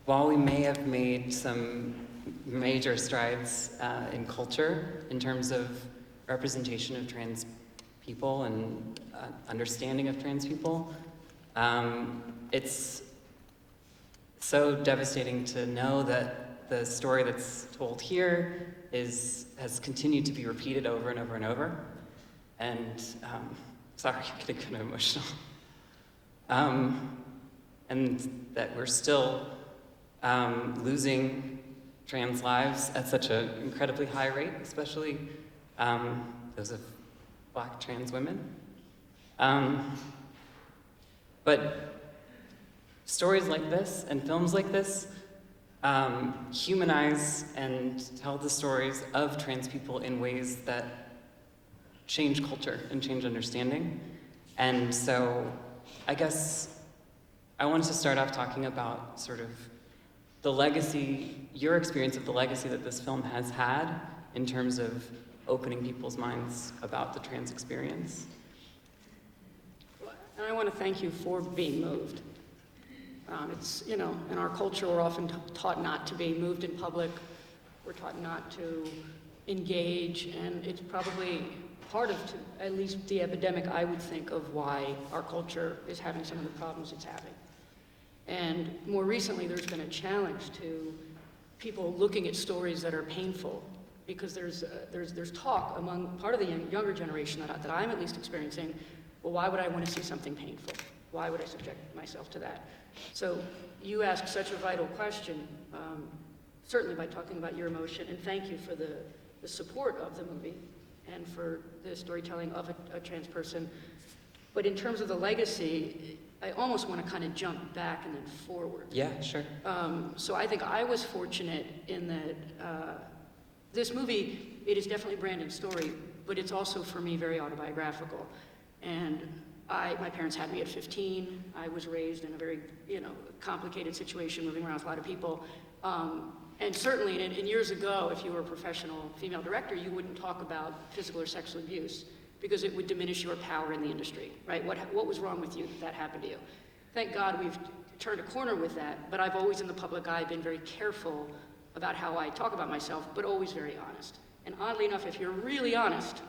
while we may have made some major strides in culture in terms of representation of trans people and understanding of trans people, it's so devastating to know that the story that's told here has continued to be repeated over and over and over. And sorry, I'm getting kind of emotional. And that we're still losing trans lives at such an incredibly high rate, especially those of Black trans women. But stories like this and films like this humanize and tell the stories of trans people in ways that change culture and change understanding. And so I guess I wanted to start off talking about sort of the legacy, your experience of the legacy that this film has had in terms of opening people's minds about the trans experience. And I want to thank you for being moved. It's, you know, in our culture, we're often taught not to be moved in public. We're taught not to engage, and it's probably part of, at least the epidemic, I would think, of why our culture is having some of the problems it's having. And more recently, there's been a challenge to people looking at stories that are painful, because there's talk among part of the younger generation that I'm at least experiencing, well, why would I want to see something painful? Why would I subject myself to that? So you asked such a vital question, certainly by talking about your emotion, and thank you for the support of the movie and for the storytelling of a trans person. But in terms of the legacy, I almost want to kind of jump back and then forward. Yeah, sure. So I think I was fortunate in that this movie, it is definitely Brandon's story, but it's also, for me, very autobiographical. And my parents had me at 15. I was raised in a very, complicated situation, moving around with a lot of people. And certainly, and years ago, if you were a professional female director, you wouldn't talk about physical or sexual abuse because it would diminish your power in the industry, right? What was wrong with you that happened to you? Thank God we've turned a corner with that, but I've always, in the public eye, been very careful about how I talk about myself, but always very honest. And oddly enough, if you're really honest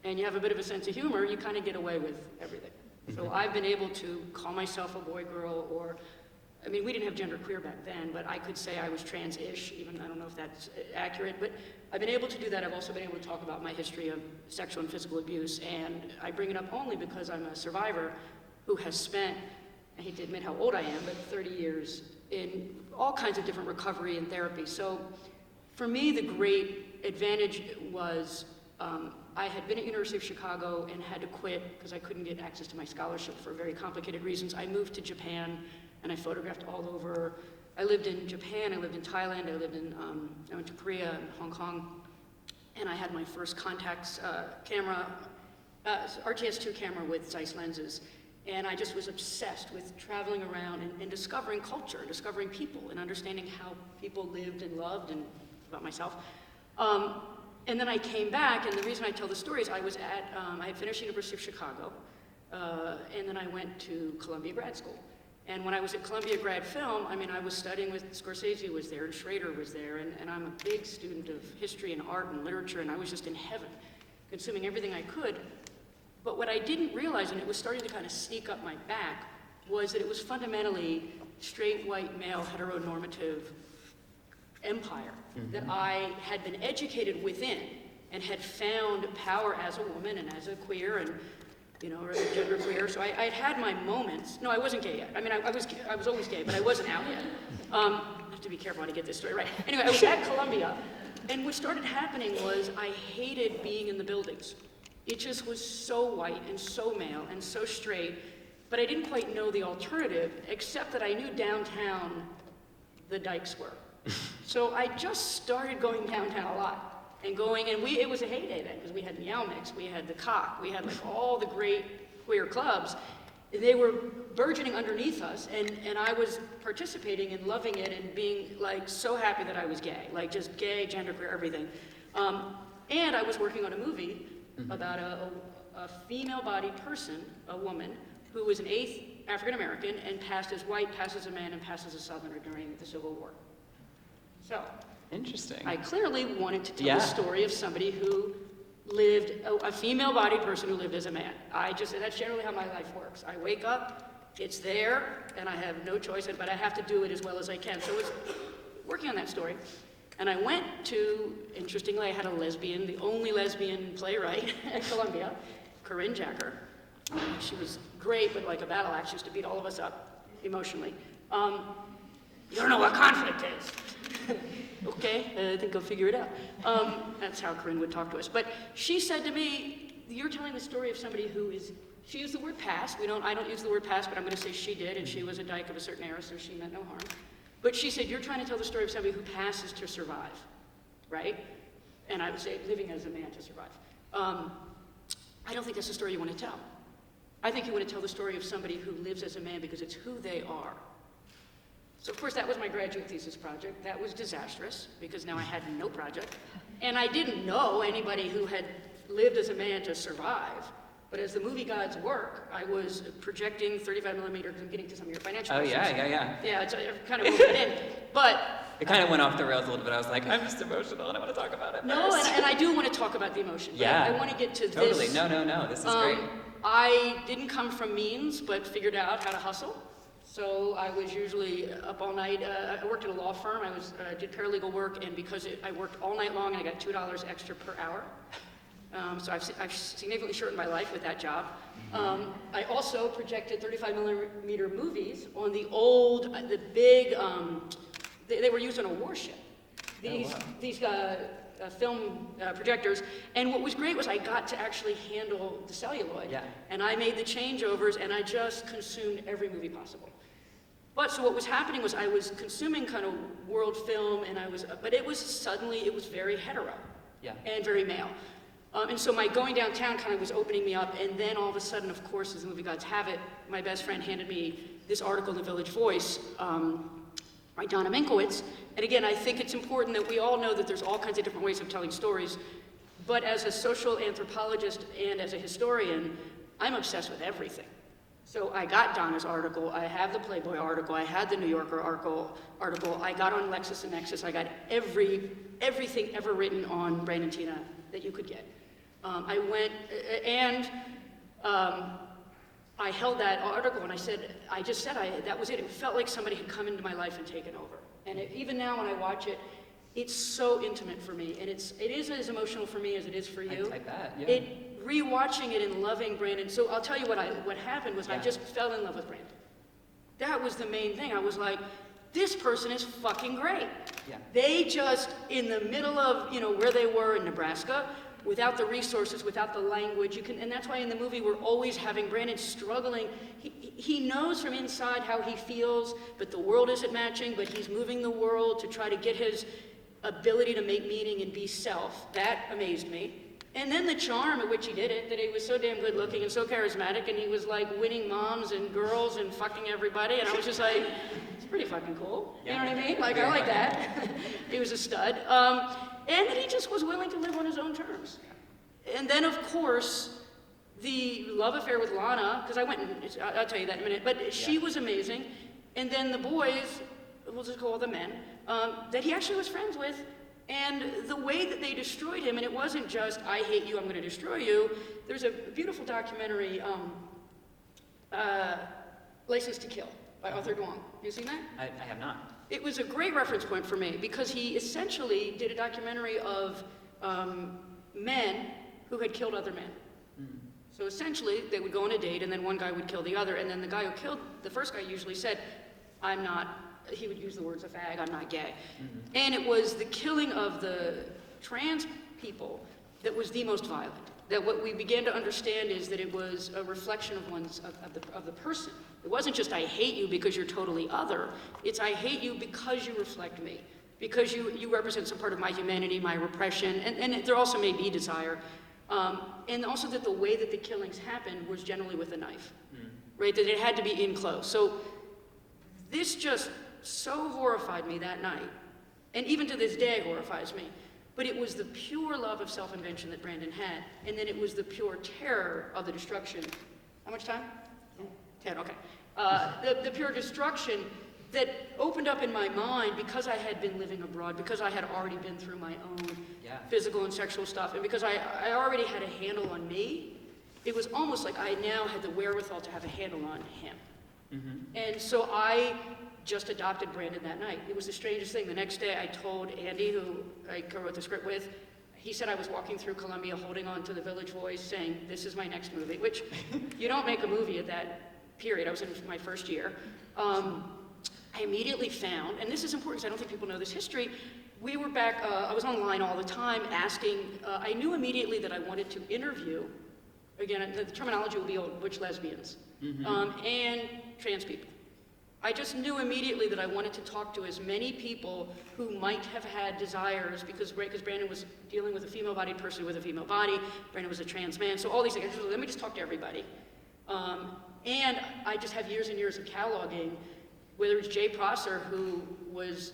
and you have a bit of a sense of humor, you kind of get away with everything. So I've been able to call myself a boy, girl, or, I mean, we didn't have genderqueer back then, but I could say I was trans-ish, even, I don't know if that's accurate, but I've been able to do that. I've also been able to talk about my history of sexual and physical abuse, and I bring it up only because I'm a survivor who has spent, I hate to admit how old I am, but 30 years in all kinds of different recovery and therapy. So for me, the great advantage was I had been at University of Chicago and had to quit because I couldn't get access to my scholarship for very complicated reasons. I moved to Japan and I photographed all over. I lived in Japan, I lived in Thailand, I went to Korea and Hong Kong, and I had my first Contax camera, RTS2 camera with Zeiss lenses. And I just was obsessed with traveling around and discovering culture, discovering people, and understanding how people lived and loved, and about myself. And then I came back, and the reason I tell the story is I was I had finished University of Chicago, and then I went to Columbia grad school. And when I was at Columbia grad film, I mean, I was studying with, Scorsese was there, and Schrader was there, and I'm a big student of history and art and literature, and I was just in heaven, consuming everything I could. But what I didn't realize, and it was starting to kind of sneak up my back, was that it was fundamentally straight, white, male, heteronormative empire that I had been educated within and had found power as a woman and as a queer and, or a genderqueer. So I had my moments. No, I wasn't gay yet. I mean, I was always gay, but I wasn't out yet. I have to be careful how to get this story right. Anyway, I was at Columbia, and what started happening was I hated being in the buildings. It just was so white and so male and so straight, but I didn't quite know the alternative, except that I knew downtown the dykes were. So I just started going downtown a lot, and it was a heyday then, because we had Meow Mix, we had the Cock, we had like all the great queer clubs. They were burgeoning underneath us, and I was participating and loving it and being like so happy that I was gay, like just gay, genderqueer, everything. And I was working on a movie about a female-bodied person, a woman, who was an African American, and passed as white, passed as a man, and passed as a Southerner during the Civil War. So, Interesting. I clearly wanted to tell Yeah. the story of somebody who lived, a female-bodied person who lived as a man. That's generally how my life works. I wake up, it's there, and I have no choice, but I have to do it as well as I can. So I was working on that story, and I went to, interestingly, I had a lesbian, the only lesbian playwright at Columbia, Corinne Jacker. She was great, but like a battle axe, she used to beat all of us up emotionally. You don't know what conflict is. Okay, I think I'll figure it out. That's how Corinne would talk to us. But she said to me, you're telling the story of somebody who is, she used the word past. I don't use the word past, but I'm going to say she did, and she was a dyke of a certain era, so she meant no harm. But she said, you're trying to tell the story of somebody who passes to survive, right? And I would say living as a man to survive. I don't think that's the story you want to tell. I think you want to tell the story of somebody who lives as a man because it's who they are. So of course that was my graduate thesis project. That was disastrous because now I had no project. And I didn't know anybody who had lived as a man to survive. But as the movie gods work, I was projecting 35 millimeters and getting to some of your financial questions. Yeah. Yeah, it's kind of moved it in. But It kind of went off the rails a little bit. I was like, I'm just emotional and I want to talk about it. no, first. and I do want to talk about the emotion. Yeah. I want to get to Totally. this. No. This is great. I didn't come from means, but figured out how to hustle. So I was usually up all night. I worked at a law firm. I did paralegal work, and because I worked all night long, and I got $2 extra per hour. So I've significantly shortened my life with that job. I also projected 35 millimeter movies on the old, the big, they were used on a warship. These film projectors. And what was great was I got to actually handle the celluloid. Yeah. And I made the changeovers, and I just consumed every movie possible. But so what was happening was I was consuming kind of world film, and but it was very hetero. Yeah. And very male. And so my going downtown kind of was opening me up, and then all of a sudden, of course, as the movie gods have it, my best friend handed me this article in the Village Voice by Donna Minkowitz. And again, I think it's important that we all know that there's all kinds of different ways of telling stories, but as a social anthropologist and as a historian, I'm obsessed with everything. So I got Donna's article, I have the Playboy article, I had the New Yorker article, I got on LexisNexis, I got everything ever written on Brandon Tina that you could get. I went, and I held that article and I just said that was it. It felt like somebody had come into my life and taken over. And even now when I watch it, it's so intimate for me. And it is as emotional for me as it is for you. I bet, yeah. Rewatching it and loving Brandon. So I'll tell you what happened was I just fell in love with Brandon. That was the main thing. I was like, this person is fucking great. Yeah. They just, in the middle of, where they were in Nebraska, without the resources, without the language, and that's why in the movie we're always having Brandon struggling. He knows from inside how he feels, but the world isn't matching, but he's moving the world to try to get his ability to make meaning and be self. That amazed me. And then the charm at which he did it, that he was so damn good looking and so charismatic, and he was like winning moms and girls and fucking everybody, and I was just like, it's pretty fucking cool. You know what I mean? Like, I like that. He was a stud. And that he just was willing to live on his own terms. And then, of course, the love affair with Lana, because I'll tell you that in a minute, but she was amazing. And then the boys, we'll just call them men, that he actually was friends with. And the way that they destroyed him, and it wasn't just, I hate you, I'm going to destroy you. There's a beautiful documentary, License to Kill, by Arthur Duong. Have you seen that? I have not. It was a great reference point for me, because he essentially did a documentary of men who had killed other men. So essentially, they would go on a date, and then one guy would kill the other, and then the guy who killed the first guy usually said, he would use the words a fag, I'm not gay. And it was the killing of the trans people that was the most violent. That what we began to understand is that it was a reflection of the person. It wasn't just I hate you because you're totally other. It's I hate you because you reflect me. Because you represent some part of my humanity, my repression, and there also may be desire. And also that the way that the killings happened was generally with a knife. Right, that it had to be in close. So this just so horrified me that night, and even to this day horrifies me, but it was the pure love of self-invention that Brandon had, and then it was the pure terror of the destruction. How much time? 10, okay. The pure destruction that opened up in my mind because I had been living abroad, because I had already been through my own physical and sexual stuff, and because I already had a handle on me, it was almost like I now had the wherewithal to have a handle on him. And so I just adopted Brandon that night. It was the strangest thing. The next day I told Andy, who I co-wrote the script with, he said I was walking through Columbia holding on to the Village Voice saying, this is my next movie, which you don't make a movie at that period. I was in my first year. I immediately found, and this is important because I don't think people know this history, we were back, I was online all the time asking, I knew immediately that I wanted to interview, again, the terminology will be old, butch lesbians, and trans people. I just knew immediately that I wanted to talk to as many people who might have had desires, because Brandon was dealing with a female-bodied person with a female body, Brandon was a trans man, so all these things. I just, let me just talk to everybody. And I just have years and years of cataloging, whether it's Jay Prosser, who was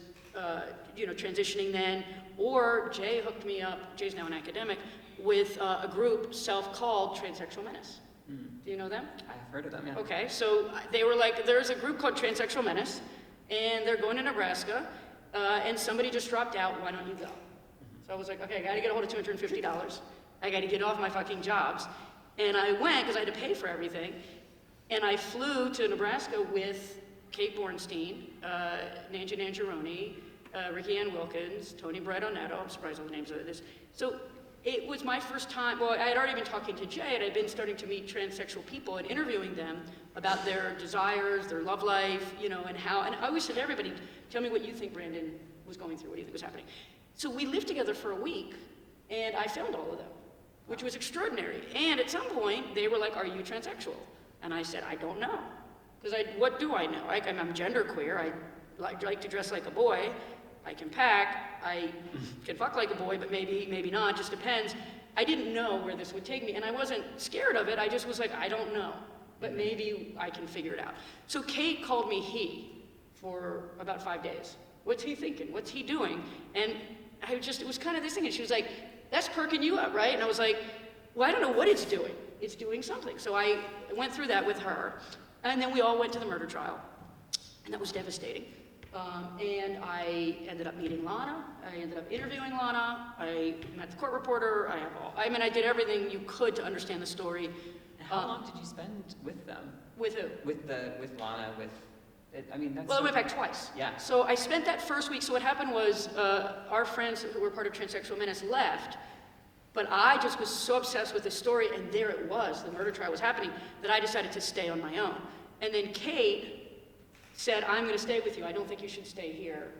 transitioning then, or Jay hooked me up, Jay's now an academic, with a group self-called Transsexual Menace. Do you know them? I've heard of them, yeah. Okay, so they were like, there's a group called Transsexual Menace, and they're going to Nebraska, and somebody just dropped out, why don't you go? So I was like, okay, I gotta get a hold of $250. I gotta get off my fucking jobs. And I went, because I had to pay for everything, and I flew to Nebraska with Kate Bornstein, Nancy Nangeroni, Ricky Ann Wilkins, Tony Bredonetto, I'm surprised all the names of this. So it was my first time, well, I had already been talking to Jay, and I'd been starting to meet transsexual people and interviewing them about their desires, their love life, and how, and I always said to everybody, tell me what you think Brandon was going through, what do you think was happening? So we lived together for a week, and I filmed all of them, which was extraordinary. And at some point, they were like, are you transsexual? And I said, I don't know. Because what do I know? I'm genderqueer, I like to dress like a boy, I can pack, I can fuck like a boy, but maybe not, just depends. I didn't know where this would take me, and I wasn't scared of it, I just was like, I don't know, but maybe I can figure it out. So Kate called me he for about 5 days. What's he thinking? What's he doing? And it was kind of this thing, and she was like, that's perking you up, right? And I was like, well, I don't know what it's doing. It's doing something. So I went through that with her. And then we all went to the murder trial, and that was devastating. And I ended up meeting Lana, I ended up interviewing Lana, I met the court reporter, I did everything you could to understand the story. And how long did you spend with them? With who? With Lana, that's... Well, I went back twice. Yeah. So I spent that first week, so what happened was, our friends who were part of Transsexual Menace left, but I just was so obsessed with the story, and there it was, the murder trial was happening, that I decided to stay on my own. And then Kate said, I'm gonna stay with you. I don't think you should stay here,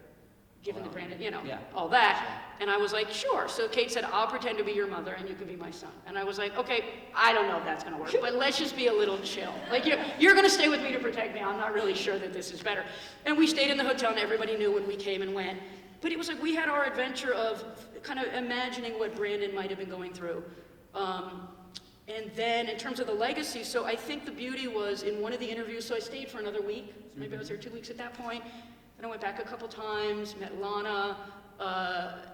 given the Brandon, all that. And I was like, sure. So Kate said, I'll pretend to be your mother and you can be my son. And I was like, okay, I don't know if that's gonna work, but let's just be a little chill. Like, you're gonna stay with me to protect me. I'm not really sure that this is better. And we stayed in the hotel, and everybody knew when we came and went. But it was like we had our adventure of kind of imagining what Brandon might have been going through. And then in terms of the legacy, so I think the beauty was in one of the interviews, so I stayed for another week. So maybe I was there 2 weeks at that point. Then I went back a couple times, met Lana.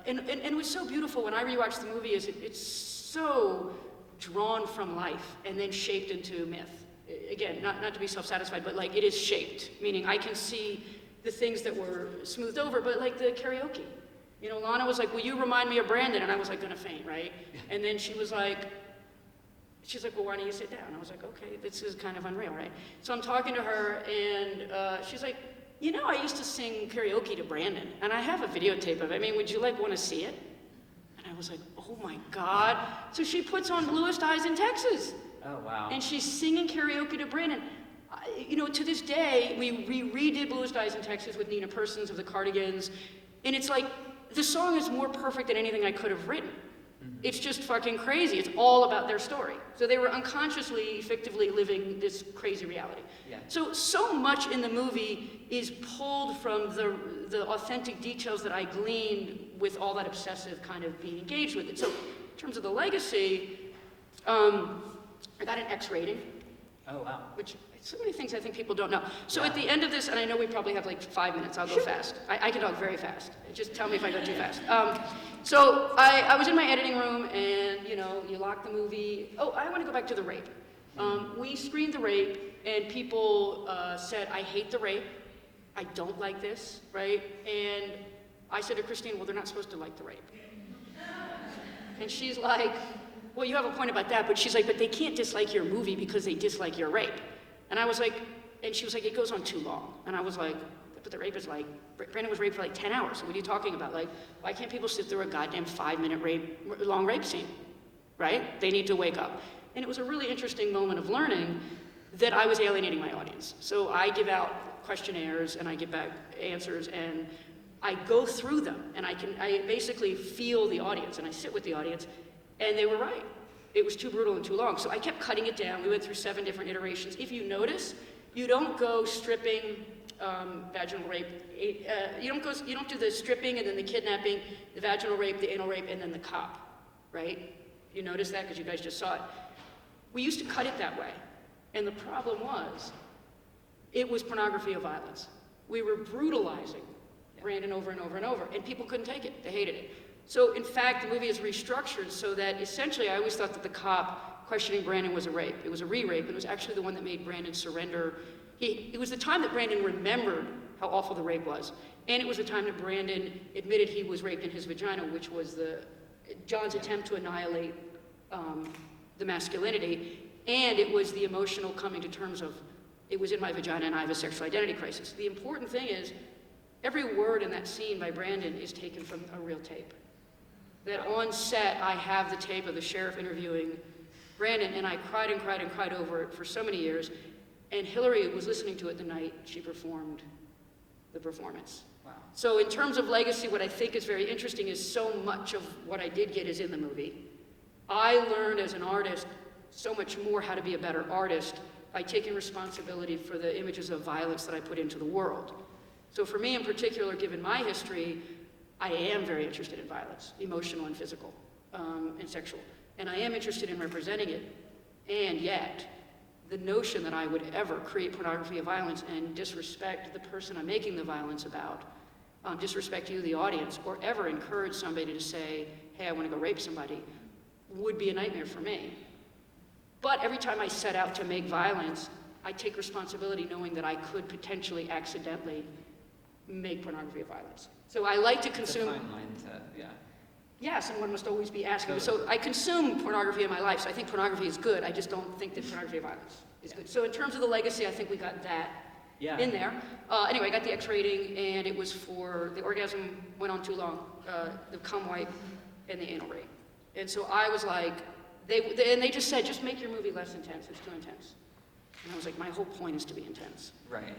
And it was so beautiful when I rewatched the movie, it's so drawn from life and then shaped into myth. Again, not to be self-satisfied, but like it is shaped, meaning I can see the things that were smoothed over, but like the karaoke. Lana was like, will you remind me of Brandon? And I was like gonna faint, right? And then she's like, well, why don't you sit down? I was like, okay, this is kind of unreal, right? So I'm talking to her, and she's like, I used to sing karaoke to Brandon, and I have a videotape of it. Would you want to see it? And I was like, oh my God. So she puts on Bluest Eyes in Texas. Oh, wow. And she's singing karaoke to Brandon. To this day, we redid Bluest Eyes in Texas with Nina Persons of the Cardigans, and it's like, the song is more perfect than anything I could have written. It's just fucking crazy. It's all about their story. So they were unconsciously, fictively living this crazy reality. Yeah. So much in the movie is pulled from the authentic details that I gleaned with all that obsessive kind of being engaged with it. So in terms of the legacy, I got an X rating. Oh, wow. Which, so many things I think people don't know. So at the end of this, and I know we probably have like 5 minutes, I'll go fast. I can talk very fast. Just tell me if I go too fast. So I was in my editing room, and you lock the movie. Oh, I want to go back to the rape. We screened the rape, and people said, I hate the rape, I don't like this, right? And I said to Christine, well, they're not supposed to like the rape. And she's like, well, you have a point about that, but she's like, but they can't dislike your movie because they dislike your rape. And I was like, and she was like, it goes on too long. And I was like, but the rape is like, Brandon was raped for like 10 hours. What are you talking about? Like, why can't people sit through a goddamn 5-minute long rape scene, right? They need to wake up. And it was a really interesting moment of learning that I was alienating my audience. So I give out questionnaires and I give back answers and I go through them and I basically feel the audience and I sit with the audience and they were right. It was too brutal and too long. So I kept cutting it down. We went through 7 different iterations. If you notice, you don't go stripping, vaginal rape. You don't do the stripping and then the kidnapping, the vaginal rape, the anal rape, and then the cop, right? You notice that because you guys just saw it. We used to cut it that way. And the problem was, it was pornography of violence. We were brutalizing Brandon over and over and over, and people couldn't take it. They hated it. So in fact, the movie is restructured so that essentially I always thought that the cop questioning Brandon was a rape. It was a re-rape. It was actually the one that made Brandon surrender. It was the time that Brandon remembered how awful the rape was. And it was the time that Brandon admitted he was raped in his vagina, which was John's attempt to annihilate the masculinity. And it was the emotional coming to terms of, it was in my vagina and I have a sexual identity crisis. The important thing is, every word in that scene by Brandon is taken from a real tape. That on set, I have the tape of the sheriff interviewing Brandon, and I cried and cried and cried over it for so many years. And Hillary was listening to it the night she performed the performance. Wow. So in terms of legacy, what I think is very interesting is so much of what I did get is in the movie. I learned as an artist so much more how to be a better artist by taking responsibility for the images of violence that I put into the world. So for me in particular, given my history, I am very interested in violence, emotional and physical, and sexual. And I am interested in representing it. And yet, the notion that I would ever create pornography of violence and disrespect the person I'm making the violence about, disrespect you, the audience, or ever encourage somebody to say, hey, I want to go rape somebody, would be a nightmare for me. But every time I set out to make violence, I take responsibility knowing that I could potentially accidentally make pornography of violence. So I like to consume... It's a fine line to, yeah. Yes, and one must always be asking. Totally. So I consume pornography in my life, so I think pornography is good. I just don't think that pornography of violence is good. So in terms of the legacy, I think we got that in there. Anyway, I got the X rating, and it was for the orgasm went on too long, the cum wipe, and the anal rape. And so I was like, they just said, just make your movie less intense. It's too intense. And I was like, my whole point is to be intense. Right.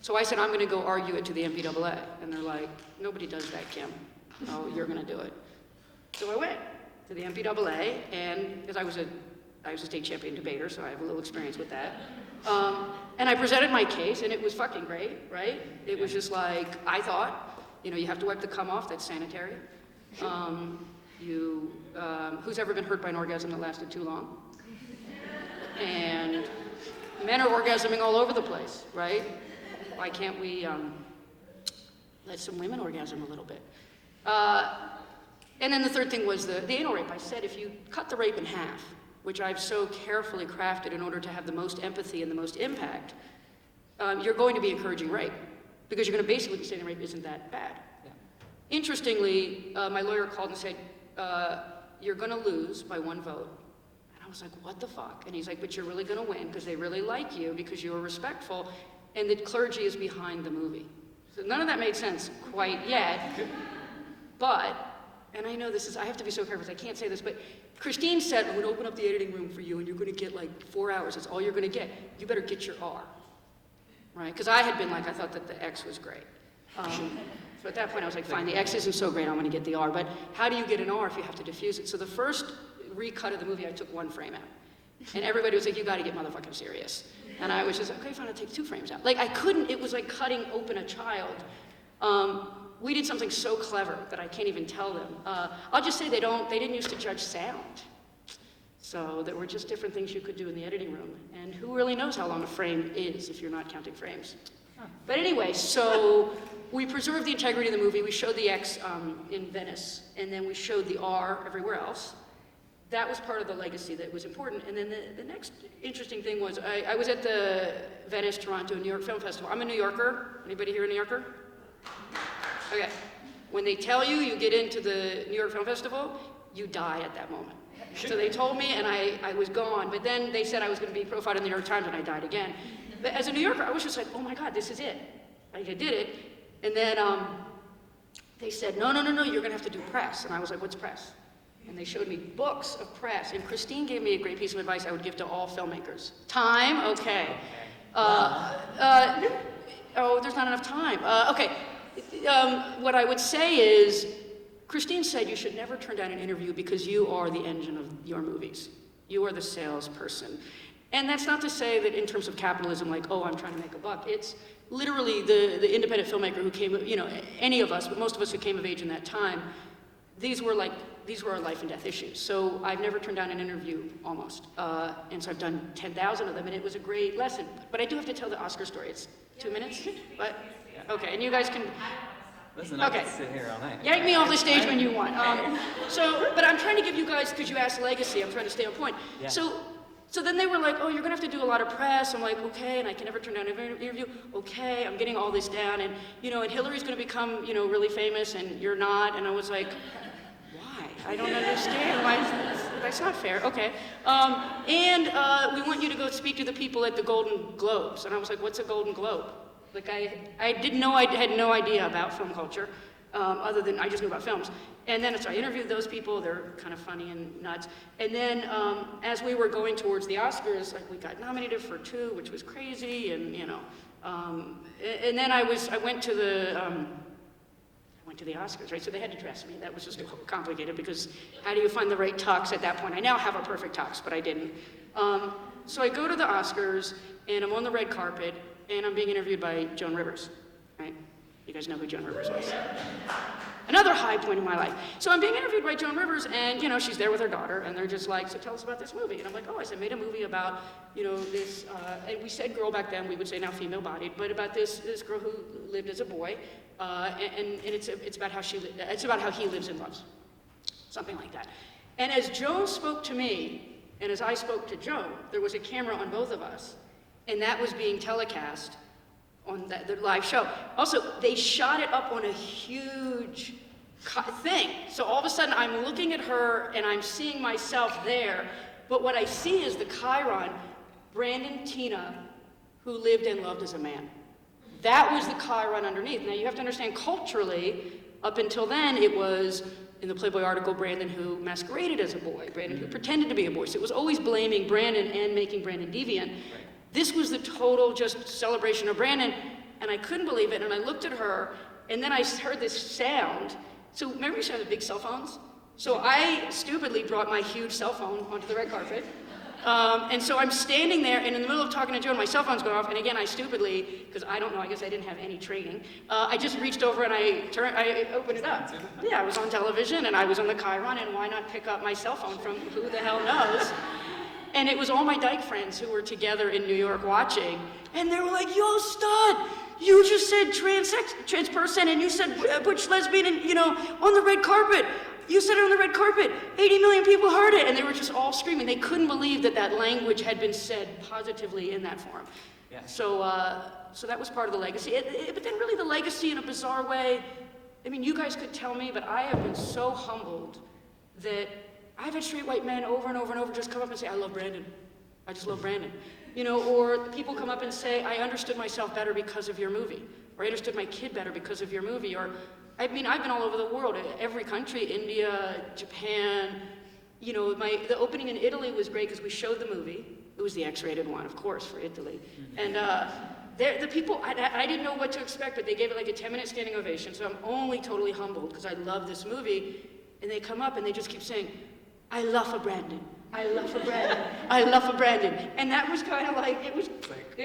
So I said, I'm going to go argue it to the MPAA. And they're like, nobody does that, Kim. Oh, you're going to do it. So I went to the MPAA, and because I was a state champion debater, so I have a little experience with that. And I presented my case, and it was fucking great, right? It was just like, I thought, you have to wipe the cum off, that's sanitary. Who's ever been hurt by an orgasm that lasted too long? And men are orgasming all over the place, right? Why can't we let some women orgasm a little bit? And then the third thing was the anal rape. I said, if you cut the rape in half, which I've so carefully crafted in order to have the most empathy and the most impact, you're going to be encouraging rape, because you're going to basically be saying rape isn't that bad. Yeah. Interestingly, my lawyer called and said, you're going to lose by 1 vote. And I was like, what the fuck? And he's like, but you're really going to win because they really like you because you were respectful, and the clergy is behind the movie. So none of that made sense quite yet, but, and I know I have to be so careful because I can't say this, but Christine said, I'm going to open up the editing room for you and you're going to get like 4 hours. That's all you're going to get. You better get your R, right? Because I had been like, I thought that the X was great. So at that point I was like, fine, the X isn't so great, I'm going to get the R, but how do you get an R if you have to diffuse it? So the first recut of the movie, I took 1 frame out. And everybody was like, you got to get motherfucking serious. And I was just like, okay, fine, I'll take 2 frames out. Like, I couldn't, it was like cutting open a child. We did something so clever that I can't even tell them. I'll just say they didn't used to judge sound. So there were just different things you could do in the editing room. And who really knows how long a frame is if you're not counting frames. But anyway, so we preserved the integrity of the movie. We showed the X in Venice, and then we showed the R everywhere else. that was part of the legacy that was important. And then the next interesting thing was, I was at the Venice, Toronto, New York Film Festival. I'm a New Yorker. Anybody here a New Yorker? Okay. When they tell you you get into the New York Film Festival, you die at that moment. So they told me, and I was gone. But then they said I was going to be profiled in the New York Times, and I died again. But as a New Yorker, I was just like, oh my God, this is it. Like, I did it. And then they said, no, you're going to have to do press. And I was like, what's press? And they showed me books of press. And Christine gave me a great piece of advice I would give to all filmmakers. Time? Okay. Oh, there's not enough time. Okay. What I would say is, Christine said you should never turn down an interview because you are the engine of your movies. You are the salesperson. And that's not to say that in terms of capitalism, like, oh, I'm trying to make a buck. It's literally the independent filmmaker who came, you know, any of us, but most of us who came of age in that time, these were our life and death issues. So I've never turned down an interview, almost. And so I've done 10,000 of them, and it was a great lesson. But I do have to tell the Oscar story. It's 2 minutes? But, okay, and you guys can... Listen, I can sit here all night. Yank me off the stage when you want. But I'm trying to give you guys, because you asked legacy, I'm trying to stay on point. Yeah. So then they were like, oh, you're gonna have to do a lot of press. I'm like, okay, and I can never turn down an interview. Okay, I'm getting all this down, and you know, and Hillary's gonna become, you know, really famous, and you're not. And I was like, why? I don't understand. Why? That's not fair. Okay. We want you to go speak to the people at the Golden Globes. And I was like, what's a Golden Globe? Like I had no idea about film culture, other than I just knew about films. And then so I interviewed those people. They're kind of funny and nuts. And then as we were going towards the Oscars, like we got nominated for 2, which was crazy. And you know, and then I went to the Oscars, right? So they had to dress me. That was just complicated because how do you find the right tux at that point? I now have a perfect tux, but I didn't. So I go to the Oscars and I'm on the red carpet. And I'm being interviewed by Joan Rivers, right? You guys know who Joan Rivers was. Another high point in my life. So I'm being interviewed by Joan Rivers, and you know, she's there with her daughter, and they're just like, so tell us about this movie. And I'm like, oh, I made a movie about, you know, this, and we said girl back then, we would say now female-bodied, but about this girl who lived as a boy, and it's about how he lives and loves, something like that. And as Joan spoke to me, and as I spoke to Joan, there was a camera on both of us. And that was being telecast on the live show. Also, they shot it up on a huge thing. So all of a sudden, I'm looking at her, and I'm seeing myself there. But what I see is the chyron, Brandon Tina, who lived and loved as a man. That was the chyron underneath. Now, you have to understand, culturally, up until then, it was, in the Playboy article, Brandon who masqueraded as a boy, Brandon who pretended to be a boy. So it was always blaming Brandon and making Brandon deviant. Right. This was the total just celebration of Brandon, and I couldn't believe it, and I looked at her, and then I heard this sound. So remember you have big cell phones? So I stupidly brought my huge cell phone onto the red carpet, and so I'm standing there, and in the middle of talking to Joan, my cell phone's going off, and again, I stupidly, because I don't know, I guess I didn't have any training, I just reached over and I opened it up. Yeah, I was on television, and I was on the chyron, and why not pick up my cell phone from who the hell knows? And it was all my dyke friends who were together in New York watching, and they were like, yo, stud, you just said trans person, and you said butch lesbian, and you know, on the red carpet. You said it on the red carpet. 80 million people heard it, and they were just all screaming. They couldn't believe that that language had been said positively in that form. Yeah. So that was part of the legacy. But then really the legacy in a bizarre way, I mean, you guys could tell me, but I have been so humbled that I've had straight white men over and over and over just come up and say, I love Brandon. I just love Brandon. You know, or people come up and say, I understood myself better because of your movie. Or I understood my kid better because of your movie. Or, I mean, I've been all over the world, every country, India, Japan. You know, the opening in Italy was great because we showed the movie. It was the X-rated one, of course, for Italy. And the people, I didn't know what to expect, but they gave it like a 10-minute standing ovation. So I'm only totally humbled because I love this movie. And they come up and they just keep saying, I love for Brandon. I love for Brandon. I love for Brandon. And that was kind of like, it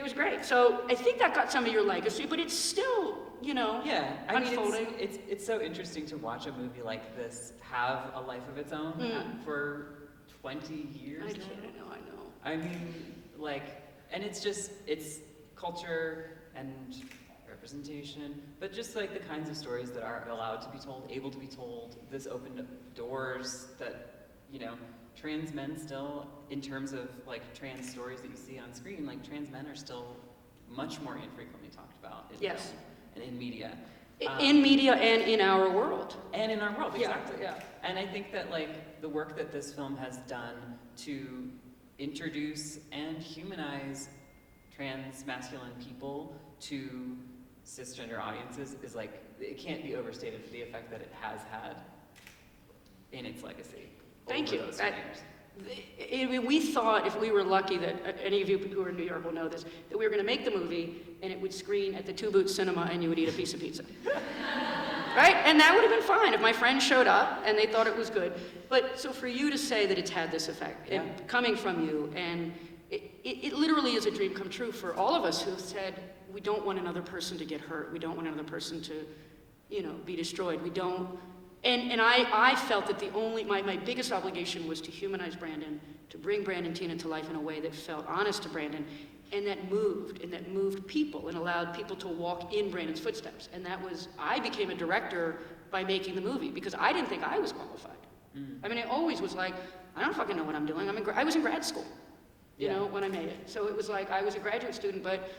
was great. So I think that got some of your legacy, but it's still, you know, unfolding. I mean, it's so interesting to watch a movie like this have a life of its own for 20 years. I know. I mean, like, and it's culture and representation, but just like the kinds of stories that are allowed to be told, able to be told, this opened doors that, you know, trans men still, in terms of like trans stories that you see on screen, like trans men are still much more infrequently talked about in Yes. film and in media. In media and in our world. And in our world, exactly. Yeah. And I think that like the work that this film has done to introduce and humanize trans masculine people to cisgender audiences is like, it can't be overstated for the effect that it has had in its legacy. Thank over you. Those 20 years. I mean, we thought, if we were lucky, that any of you who are in New York will know this, that we were going to make the movie and it would screen at the Two Boots Cinema and you would eat a piece of pizza. Right? And that would have been fine if my friends showed up and they thought it was good. But so for you to say that it's had this effect, Yeah. coming from you, and it literally is a dream come true for all of us who said, we don't want another person to get hurt. We don't want another person to, be destroyed. We don't. And I felt that my biggest obligation was to humanize Brandon, to bring Brandon Tina to life in a way that felt honest to Brandon, and that moved people and allowed people to walk in Brandon's footsteps. And I became a director by making the movie because I didn't think I was qualified. I mean, I always was like, I don't fucking know what I'm doing. I was in grad school, when I made it. So it was like I was a graduate student, but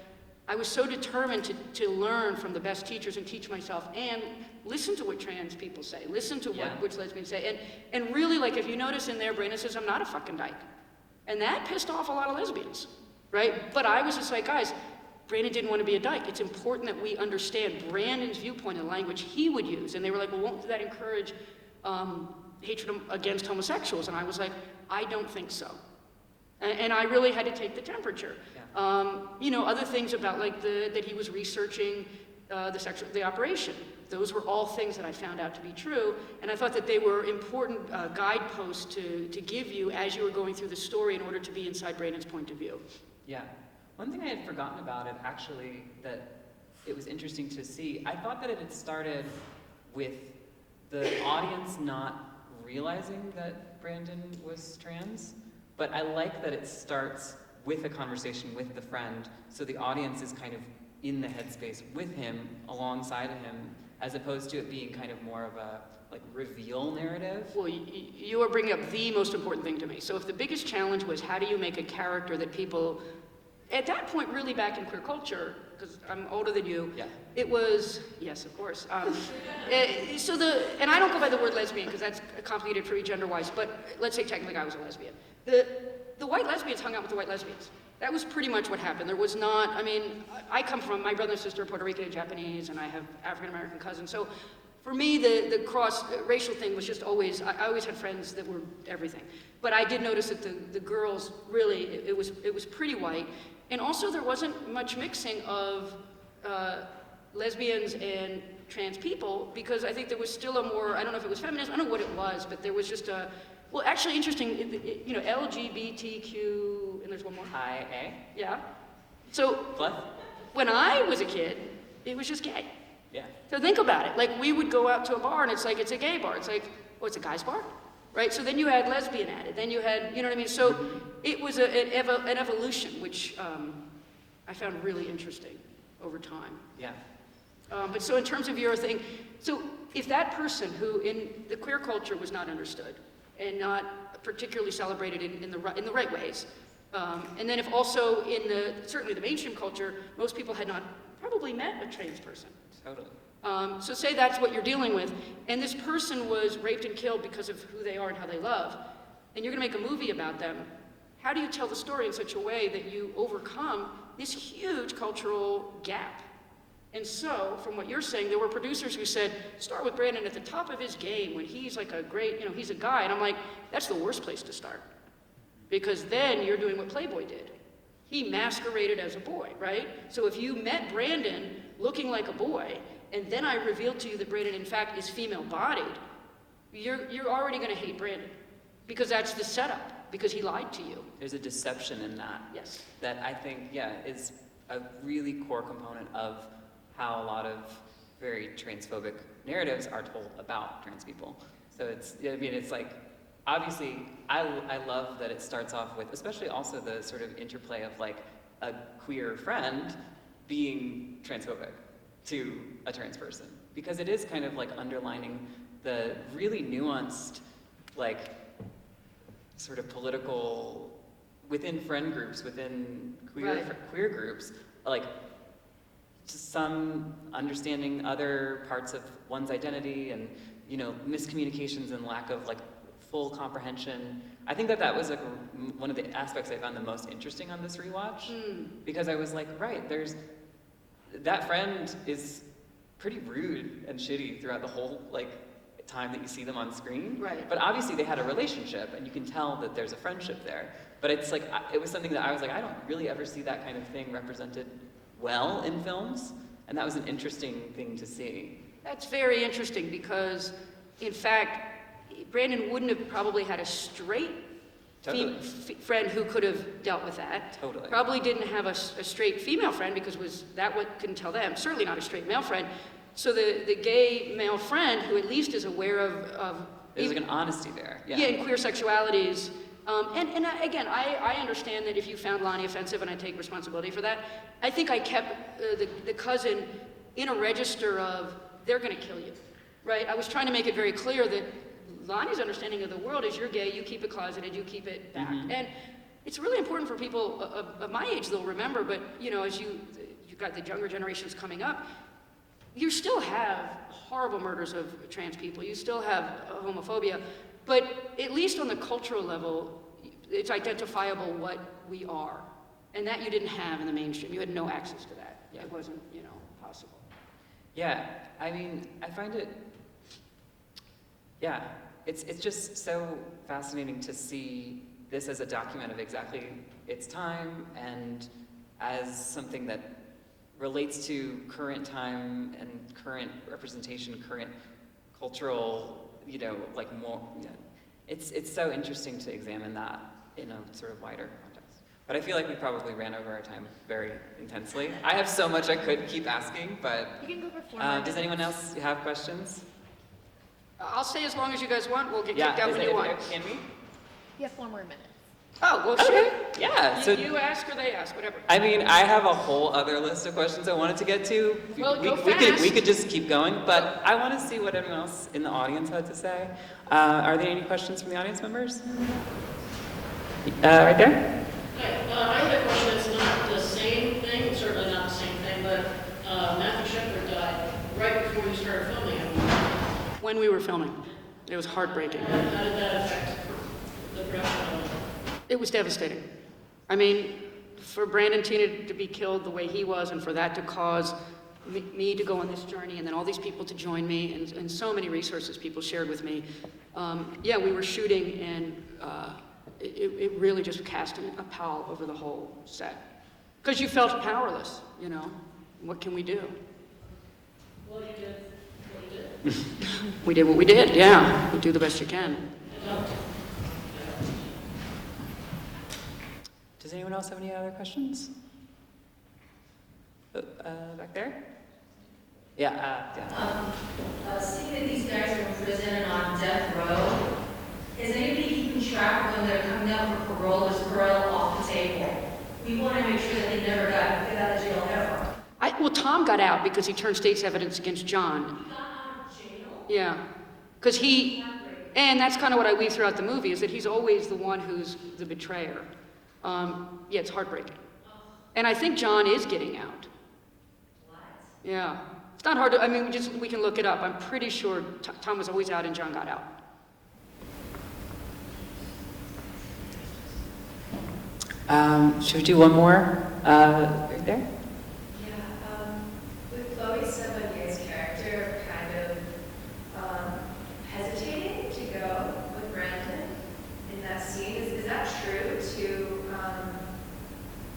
I was so determined to learn from the best teachers and teach myself and listen to what trans people say, listen to what lesbians say. And really, like, if you notice in there, Brandon says, I'm not a fucking dyke. And that pissed off a lot of lesbians, right? But I was just like, guys, Brandon didn't want to be a dyke. It's important that we understand Brandon's viewpoint and the language he would use. And they were like, well, won't that encourage hatred against homosexuals? And I was like, I don't think so. And I really had to take the temperature. Yeah. Other things about like that he was researching the operation. Those were all things that I found out to be true, and I thought that they were important guideposts to give you as you were going through the story in order to be inside Brandon's point of view. Yeah. One thing I had forgotten about it, actually, that it was interesting to see, I thought that it had started with the audience not realizing that Brandon was trans, but I like that it starts with a conversation with the friend, so the audience is kind of in the headspace with him, alongside of him, as opposed to it being kind of more of a like reveal narrative. Well, you are bringing up the most important thing to me. So if the biggest challenge was how do you make a character that people, at that point really back in queer culture, because I'm older than you, it was, yes, of course. And I don't go by the word lesbian because that's complicated for me gender-wise, but let's say technically I was a lesbian. The white lesbians hung out with the white lesbians. That was pretty much what happened. There was not, I come from, my brother and sister are Puerto Rican and Japanese, and I have African-American cousins. So for me, the cross-racial thing was just always, I always had friends that were everything. But I did notice that the girls, really, it was pretty white. And also there wasn't much mixing of lesbians and trans people, because I think there was still a more, I don't know if it was feminist, I don't know what it was, but there was just a, well, actually interesting, LGBTQ, and there's one more. IA. Yeah. So Plus? when I was a kid, it was just gay. Yeah. So think about it. Like, we would go out to a bar and it's like, it's a gay bar. It's like, oh, it's a guy's bar? Right? So then you had lesbian added. Then you had, you know what I mean? So it was an evolution, which I found really interesting over time. Yeah. But so in terms of your thing, so if that person who in the queer culture was not understood and not particularly celebrated in the right ways, and then if also in certainly the mainstream culture, most people had not probably met a trans person. Totally. So say that's what you're dealing with, and this person was raped and killed because of who they are and how they love, and you're gonna make a movie about them. How do you tell the story in such a way that you overcome this huge cultural gap? And so, from what you're saying, there were producers who said, start with Brandon at the top of his game when he's like a great, he's a guy. And I'm like, that's the worst place to start. Because then you're doing what Playboy did. He masqueraded as a boy, right? So if you met Brandon looking like a boy, and then I revealed to you that Brandon, in fact, is female-bodied, you're already going to hate Brandon. Because that's the setup, because he lied to you. There's a deception in that. Yes. That I think, is a really core component of how a lot of very transphobic narratives are told about trans people. So it's like, obviously, I love that it starts off with, especially also the sort of interplay of like a queer friend being transphobic to a trans person. Because it is kind of like underlining the really nuanced, like, sort of political, within friend groups, within Right. queer groups, like just some understanding other parts of one's identity and, you know, miscommunications and lack of like full comprehension. I think that was like one of the aspects I found the most interesting on this rewatch, because I was like, right, that friend is pretty rude and shitty throughout the whole like time that you see them on screen. Right. But obviously they had a relationship, and you can tell that there's a friendship there. But it's like, it was something that I was like, I don't really ever see that kind of thing represented well in films, and that was an interesting thing to see. That's very interesting because, in fact, Brandon wouldn't have probably had a straight Totally. friend who could have dealt with that. Totally. Probably didn't have a straight female friend because what couldn't tell them. Certainly not a straight male friend. So the gay male friend who at least is aware of There's like an honesty there. Yeah. in queer sexualities. Again, I understand that if you found Lonnie offensive, and I take responsibility for that, I think I kept the cousin in a register of, they're gonna kill you, right? I was trying to make it very clear that Lonnie's understanding of the world is you're gay, you keep it closeted, you keep it back. And it's really important for people of my age, they'll remember, but you know, as you've got the younger generations coming up, you still have horrible murders of trans people, you still have homophobia, but at least on the cultural level, it's identifiable what we are. And that you didn't have in the mainstream. You had no access to that. Yeah. It wasn't, possible. Yeah, I mean, I find it, yeah, it's just so fascinating to see this as a document of exactly its time and as something that relates to current time and current representation, current cultural, like more, it's so interesting to examine that in a sort of wider context. But I feel like we probably ran over our time very intensely. I have so much I could keep asking, but You can go for 4 minutes. does anyone else have questions? I'll stay as long as you guys want. We'll get Yeah, kicked out when you want. can we? You have 4 more minutes. Oh, well, Okay, sure. yeah, so, You ask or they ask, whatever. I mean, I have a whole other list of questions I wanted to get to. Well, go we fast. could just keep going, but I want to see what everyone else in the audience had to say. Are there any questions from the audience members? Right there? I have a question that's not the same thing, certainly not the same thing, but Matthew Shepard died right before you started filming it. When we were filming, it was heartbreaking. How did that affect the production of it? It was devastating. I mean, for Brandon Teena to be killed the way he was, and for that to cause me to go on this journey, and then all these people to join me, and so many resources people shared with me. Yeah, we were shooting, and it really just cast a pall over the whole set. Because you felt powerless, What can we do? Well, you did what you did. We did what we did, yeah. You do the best you can. Does anyone else have any other questions? Back there? Yeah. Seeing that these guys are in prison and on death row, is anybody keeping track of when they're coming out for parole? Is parole off the table? We want to make sure that they never got out of jail ever. Well, Tom got out because he turned state's evidence against John. He got out of jail? Yeah, because and that's kind of what I weave throughout the movie, is that he's always the one who's the betrayer. Yeah, it's heartbreaking. And I think John is getting out. What? Yeah. It's not hard to, I mean, we can look it up. I'm pretty sure Tom was always out and John got out. Should we do one more? Right there? Yeah, with Chloe Sevigny's character kind of hesitating to go with Brandon in that scene, is that true to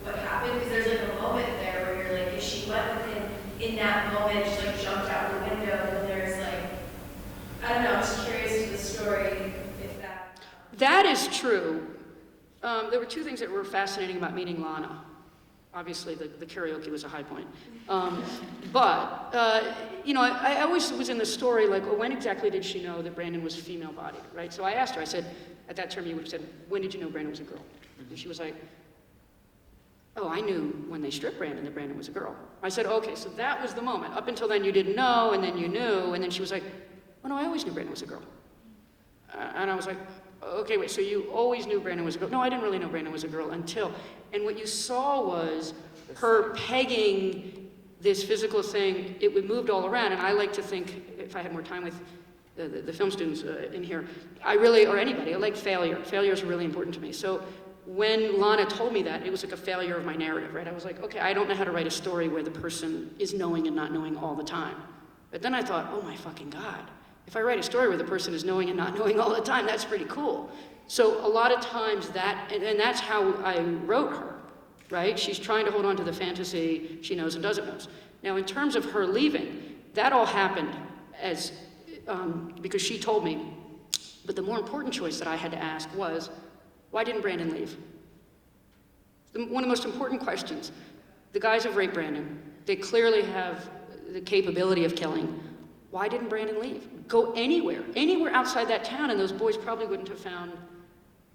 what happened? Because there's like a moment there where you're like, if she went with him in that moment, she like jumped out the window, and then there's like, I don't know, I'm just curious to the story if that... That is true. There were two things that were fascinating about meeting Lana. Obviously, the karaoke was a high point. I always was in the story like, well, when exactly did she know that Brandon was female-bodied, right? So I asked her, I said, at that term you would have said, when did you know Brandon was a girl? And she was like, oh, I knew when they stripped Brandon that Brandon was a girl. I said, okay, so that was the moment. Up until then you didn't know, and then you knew, and then she was like, oh no, I always knew Brandon was a girl. And I was like, okay, wait, so you always knew Brandon was a girl? No, I didn't really know Brandon was a girl until, and what you saw was her pegging this physical thing. It moved all around, and I like to think, if I had more time with the film students in here, or anybody, I like failure. Failure is really important to me. So when Lana told me that, it was like a failure of my narrative, right? I was like, okay, I don't know how to write a story where the person is knowing and not knowing all the time. But then I thought, oh my fucking God. If I write a story where the person is knowing and not knowing all the time, that's pretty cool. So a lot of times and that's how I wrote her, right? She's trying to hold on to the fantasy she knows and doesn't know. Now, in terms of her leaving, that all happened because she told me. But the more important choice that I had to ask was, why didn't Brandon leave? One of the most important questions. The guys have raped Brandon. They clearly have the capability of killing. Why didn't Brandon leave? Go anywhere outside that town, and those boys probably wouldn't have found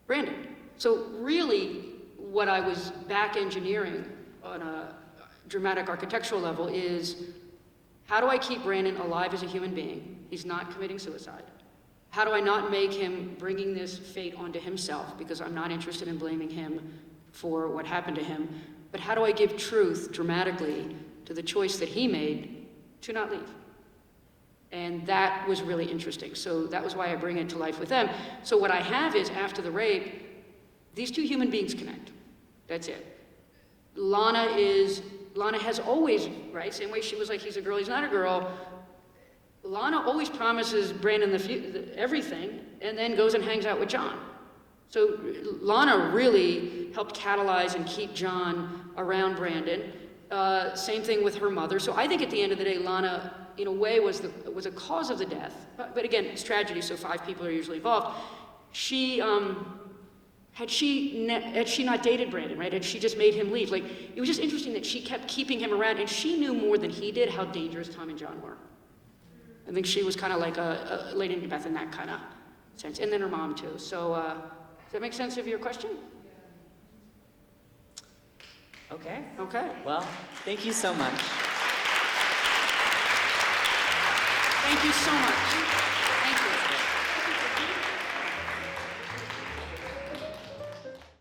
Brandon. So really, what I was back engineering on a dramatic architectural level is, how do I keep Brandon alive as a human being? He's not committing suicide. How do I not make him bringing this fate onto himself, because I'm not interested in blaming him for what happened to him, but how do I give truth dramatically to the choice that he made to not leave? And that was really interesting. So that was why I bring it to life with them. So what I have is, after the rape, these two human beings connect. That's it. Lana has always, right, same way she was like, he's a girl, he's not a girl. Lana always promises Brandon everything, and then goes and hangs out with John. So Lana really helped catalyze and keep John around Brandon. Same thing with her mother. So I think at the end of the day, Lana, in a way, was a cause of the death. But again, it's tragedy, so 5 people are usually involved. Had she not dated Brandon, right? Had she just made him leave? Like, it was just interesting that she kept keeping him around, and she knew more than he did how dangerous Tom and John were. I think she was kind of like a Lady Macbeth in that kind of sense, and then her mom too. So does that make sense of your question? Okay. Okay. Well, thank you so much. Thank you so much.